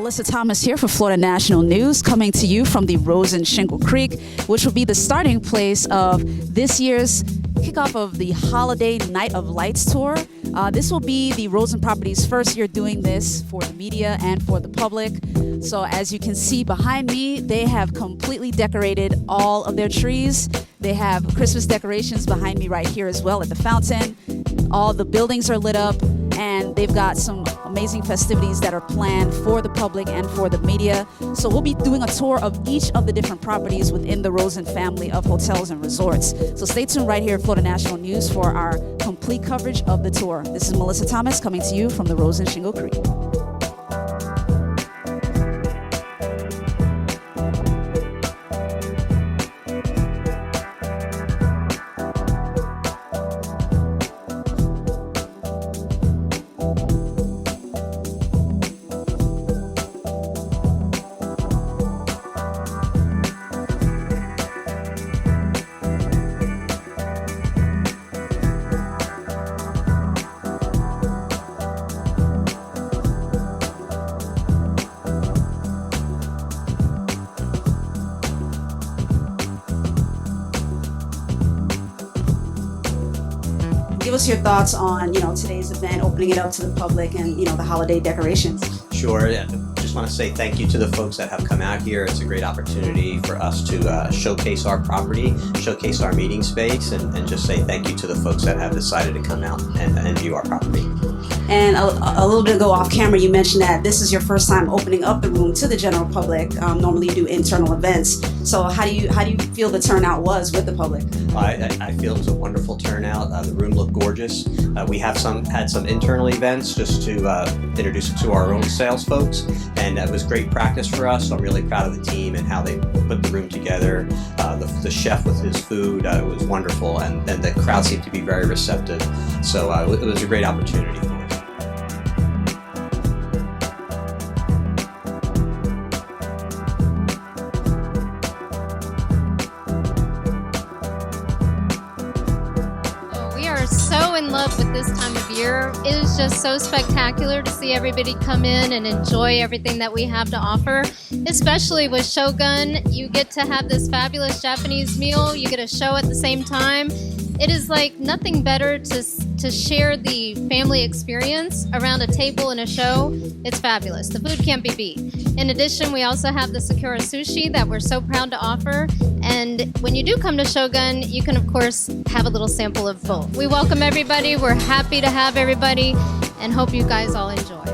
Mellissa Thomas here for Florida National News, coming to you from the Rosen Shingle Creek, which will be the starting place of this year's kickoff of the Holiday Night of Lights tour. This will be the Rosen Properties' first year doing this for the media and for the public. So as you can see behind me, they have completely decorated all of their trees. They have Christmas decorations behind me right here as well at the fountain. All the buildings are lit up, and they've got some amazing festivities that are planned for the public and for the media. So we'll be doing a tour of each of the different properties within the Rosen family of hotels and resorts. So stay tuned right here at Florida National News for our complete coverage of the tour. This is Mellissa Thomas coming to you from the Rosen Shingle Creek. Give us your thoughts on, today's event, opening it up to the public and, the holiday decorations. Sure. Yeah. Just want to say thank you to the folks that have come out here. It's a great opportunity for us to showcase our property, showcase our meeting space, and just say thank you to the folks that have decided to come out and view our property. And a little bit ago off camera, you mentioned that this is your first time opening up the room to the general public. Normally you do internal events. So how do you feel the turnout was with the public? I feel it was a wonderful turnout. The room looked gorgeous. We have had some internal events just to introduce it to our own sales folks, and it was great practice for us. So I'm really proud of the team and how they put the room together. The chef with his food, it was wonderful, and the crowd seemed to be very receptive. So it was a great opportunity for us. So in love with this time of year. It is just so spectacular to see everybody come in and enjoy everything that we have to offer, especially with Shogun. You get to have this fabulous Japanese meal. You get a show at the same time. It is like nothing better to share the family experience around a table and a show. It's fabulous. The food can't be beat. In addition, we also have the Sakura Sushi that we're so proud to offer. And when you do come to Shogun, you can, of course, have a little sample of both. We welcome everybody. We're happy to have everybody and hope you guys all enjoy.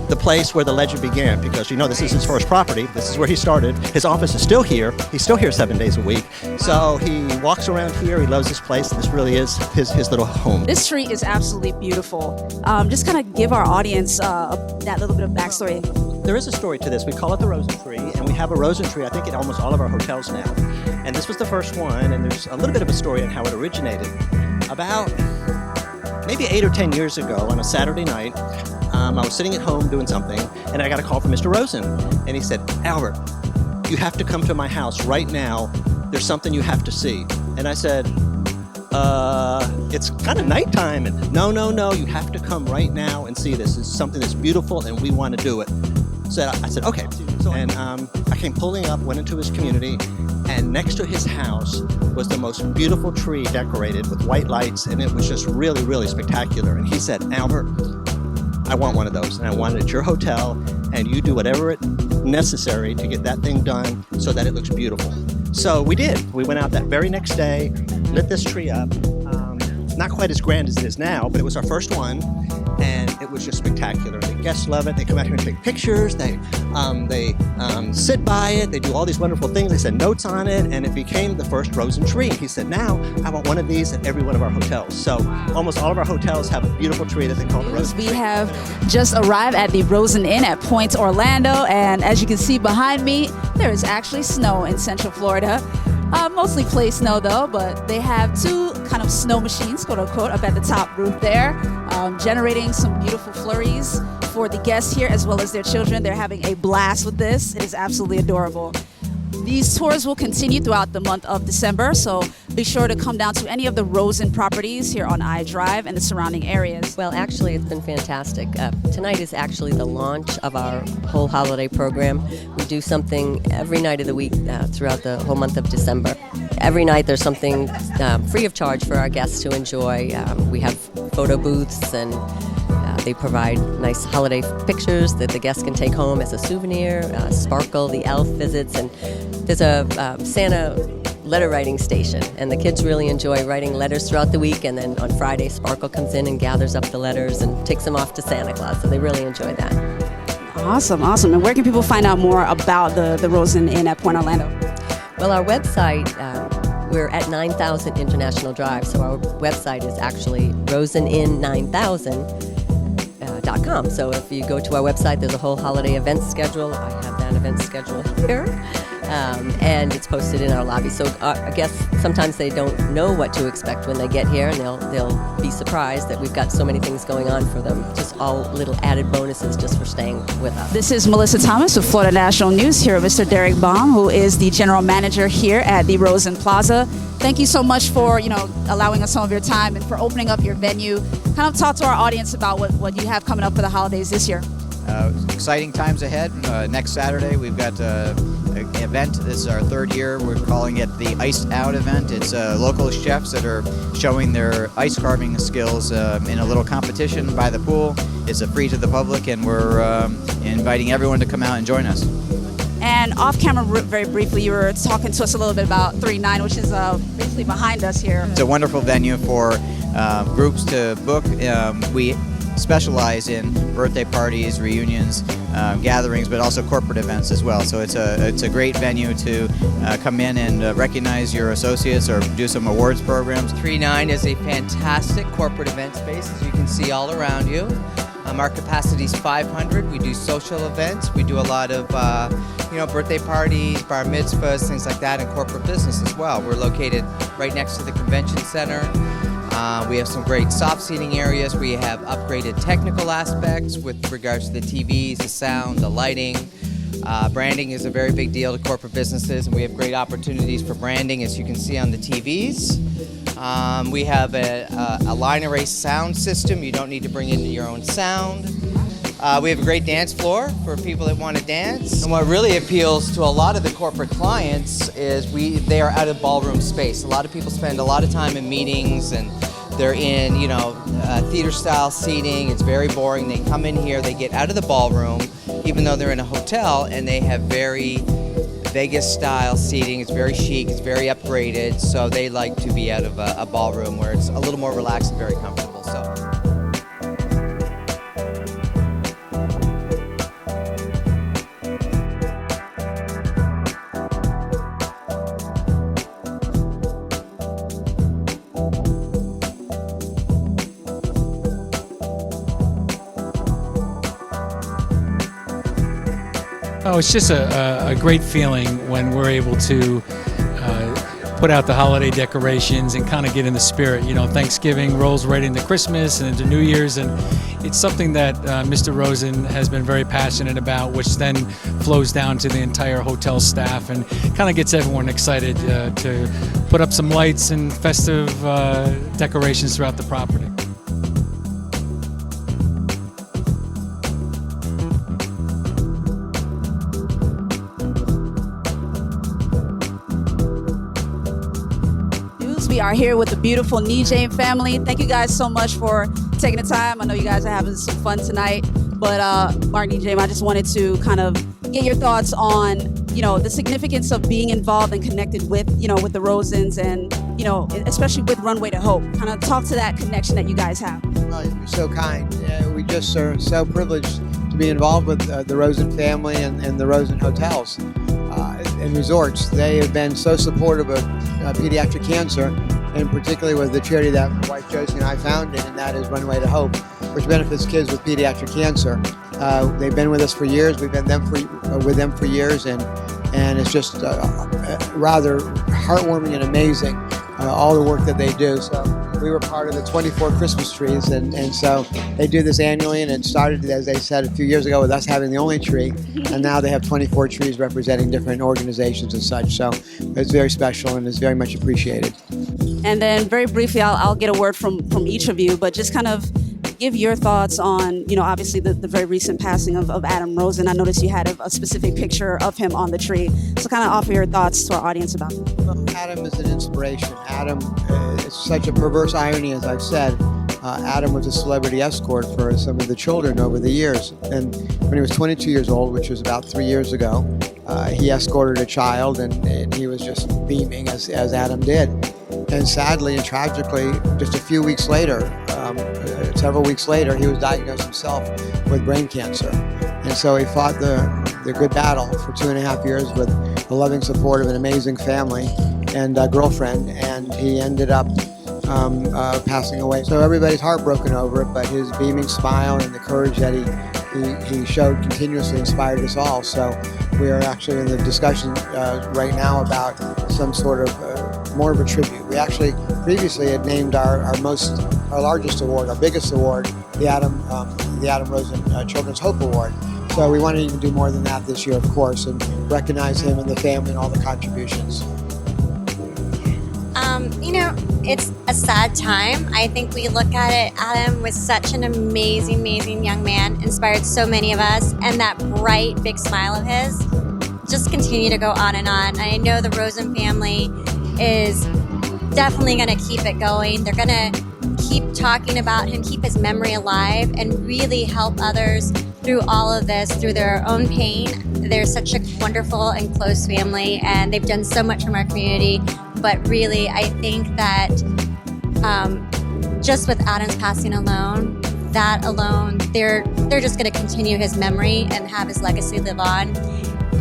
The place where the legend began, because this is his first property. This is where he started. His office is still here. He's still here 7 days a week. So he walks around here. He loves this place. This really is his little home. This tree is absolutely beautiful. Just kind of give our audience that little bit of backstory. There is a story to this. We call it the Rosen tree, and we have a Rosen tree, I think, in almost all of our hotels now. And this was the first one, and there's a little bit of a story on how it originated. About maybe 8 or 10 years ago on a Saturday night, I was sitting at home doing something, and I got a call from Mr. Rosen, and he said, "Albert, you have to come to my house right now. There's something you have to see." And I said, it's kind of nighttime. And no, you have to come right now and see this. It's something that's beautiful, and we want to do it. So I said, okay. And I came pulling up, went into his community, and next to his house was the most beautiful tree decorated with white lights, and it was just really, really spectacular. And he said, "Albert, I want one of those, and I want it at your hotel, and you do whatever it necessary to get that thing done so that it looks beautiful." So we did. We went out that very next day, lit this tree up. Not quite as grand as it is now, but it was our first one, and it was just spectacular. The guests love it. They come out here and take pictures. They sit by it. They do all these wonderful things. They send notes on it, and it became the first Rosen tree. He said, "Now I want one of these at every one of our hotels." So almost all of our hotels have a beautiful tree that they call the Rosen tree. We have just arrived at the Rosen Inn at Point Orlando, and as you can see behind me, there is actually snow in Central Florida. Mostly play snow though, but they have two kind of snow machines, quote unquote, up at the top roof there, generating some beautiful flurries for the guests here as well as their children. They're having a blast with this. It is absolutely adorable. These tours will continue throughout the month of December, so be sure to come down to any of the Rosen properties here on I Drive and the surrounding areas. Well, actually, it's been fantastic. Tonight is actually the launch of our whole holiday program. We do something every night of the week throughout the whole month of December. Every night there's something free of charge for our guests to enjoy. We have photo booths, and they provide nice holiday pictures that the guests can take home as a souvenir. Sparkle, the elf visits, and there's a Santa letter writing station, and the kids really enjoy writing letters throughout the week, and then on Friday Sparkle comes in and gathers up the letters and takes them off to Santa Claus, so they really enjoy that. Awesome. And where can people find out more about the Rosen Inn at Point Orlando? Well, our website, we're at 9000 International Drive, so our website is actually rosenin9000.com. So if you go to our website, there's a whole holiday event schedule. I have that event schedule here, and it's posted in our lobby. So I guess sometimes they don't know what to expect when they get here, and they'll be surprised that we've got so many things going on for them. Just all little added bonuses just for staying with us. This is Mellissa Thomas with Florida National News here with Mr. Derek Baum, who is the general manager here at the Rosen Plaza. Thank you so much for allowing us some of your time and for opening up your venue. Kind of talk to our audience about what you have coming up for the holidays this year. Exciting times ahead. Next Saturday we've got an event. This is our third year. We're calling it the Iced Out event. It's local chefs that are showing their ice carving skills in a little competition by the pool. It's free to the public, and we're inviting everyone to come out and join us. And off camera, very briefly, you were talking to us a little bit about 3-9, which is basically behind us here. It's a wonderful venue for groups to book. We specialize in birthday parties, reunions, gatherings, but also corporate events as well. So it's a great venue to come in and recognize your associates or do some awards programs. 3-9 is a fantastic corporate event space, as you can see all around you. Our capacity is 500. We do social events. We do a lot of birthday parties, bar mitzvahs, things like that, and corporate business as well. We're located right next to the convention center. We have some great soft seating areas. We have upgraded technical aspects with regards to the TVs, the sound, the lighting. Branding is a very big deal to corporate businesses, and we have great opportunities for branding, as you can see on the TVs. We have a line array sound system. You don't need to bring in your own sound. We have a great dance floor for people that want to dance. And what really appeals to a lot of the corporate clients is they are out of ballroom space. A lot of people spend a lot of time in meetings, and they're in theater style seating. It's very boring. They come in here, they get out of the ballroom, even though they're in a hotel, and they have very Vegas style seating. It's very chic, it's very upgraded, so they like to be out of a ballroom where it's a little more relaxed and very comfortable. Oh, it's just a great feeling when we're able to put out the holiday decorations and kind of get in the spirit. Thanksgiving rolls right into Christmas and into New Year's, and it's something that Mr. Rosen has been very passionate about, which then flows down to the entire hotel staff and kind of gets everyone excited to put up some lights and festive decorations throughout the property. We are here with the beautiful Nijay family. Thank you guys so much for taking the time. I know you guys are having some fun tonight, but Mark, Nijay, I just wanted to kind of get your thoughts on, the significance of being involved and connected with, with the Rosens and, especially with Runway to Hope. Kind of talk to that connection that you guys have. Well, you're so kind. We just are so privileged to be involved with the Rosen family and the Rosen Hotels and Resorts. They have been so supportive of pediatric cancer, and particularly with the charity that my wife Josie and I founded, and that is Runway to Hope, which benefits kids with pediatric cancer. They've been with us for years. We've been with them for years, and it's just rather heartwarming and amazing all the work that they do. So we were part of the 24 Christmas trees, and so they do this annually, and it started, as they said, a few years ago with us having the only tree, and now they have 24 trees representing different organizations and such. So it's very special and is very much appreciated. And then very briefly, I'll get a word from each of you, but just kind of give your thoughts on, obviously the very recent passing of Adam Rosen. I noticed you had a specific picture of him on the tree. So kind of offer your thoughts to our audience about him. Well, Adam is an inspiration. Adam, it's such a perverse irony, as I've said. Adam was a celebrity escort for some of the children over the years. And when he was 22 years old, which was about 3 years ago, he escorted a child, and he was just beaming as Adam did. And sadly and tragically, just a few weeks later, several weeks later, he was diagnosed himself with brain cancer. And so he fought the good battle for 2.5 years with the loving support of an amazing family and a girlfriend, and he ended up passing away. So everybody's heartbroken over it, but his beaming smile and the courage that he showed continuously inspired us all. So we are actually in the discussion right now about some sort of more of a tribute. We actually previously had named our largest award, our biggest award, the Adam Rosen Children's Hope Award. So we want to even do more than that this year, of course, and recognize him and the family and all the contributions. It's a sad time. I think we look at it, Adam was such an amazing, amazing young man, inspired so many of us, and that bright, big smile of his just continue to go on. And I know the Rosen family is definitely going to keep it going. They're going to keep talking about him, keep his memory alive, and really help others through all of this, through their own pain. They're such a wonderful and close family, and they've done so much from our community. But really, I think that just with Adam's passing alone, they're just going to continue his memory and have his legacy live on.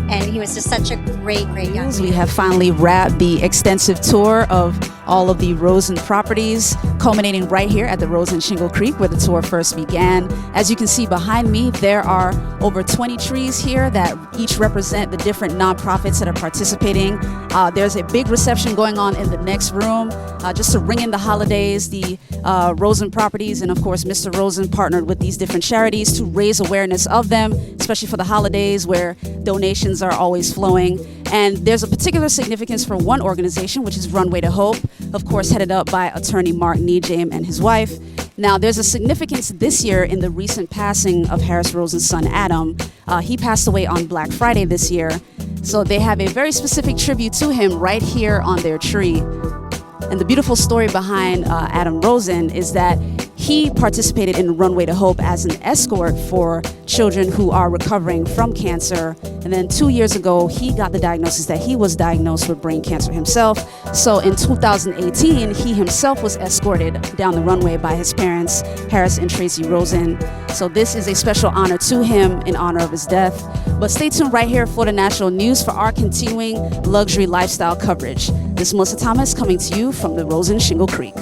And he was just such a great, great young man. We have finally wrapped the extensive tour of all of the Rosen properties, culminating right here at the Rosen Shingle Creek, where the tour first began. As you can see behind me, there are over 20 trees here that each represent the different nonprofits that are participating. There's a big reception going on in the next room, just to ring in the holidays. The Rosen properties and, of course, Mr. Rosen partnered with these different charities to raise awareness of them, especially for the holidays where donations are always flowing. And there's a particular significance for one organization, which is Runway to Hope, of course, headed up by attorney Mark Nejame and his wife. Now, there's a significance this year in the recent passing of Harris Rosen's son, Adam. He passed away on Black Friday this year. So they have a very specific tribute to him right here on their tree. And the beautiful story behind Adam Rosen is that he participated in Runway to Hope as an escort for children who are recovering from cancer. And then 2 years ago, he got the diagnosis that he was diagnosed with brain cancer himself. So in 2018, he himself was escorted down the runway by his parents, Harris and Tracy Rosen. So this is a special honor to him in honor of his death. But stay tuned right here at Florida National News for our continuing luxury lifestyle coverage. This is Mellissa Thomas coming to you from the Rosen Shingle Creek.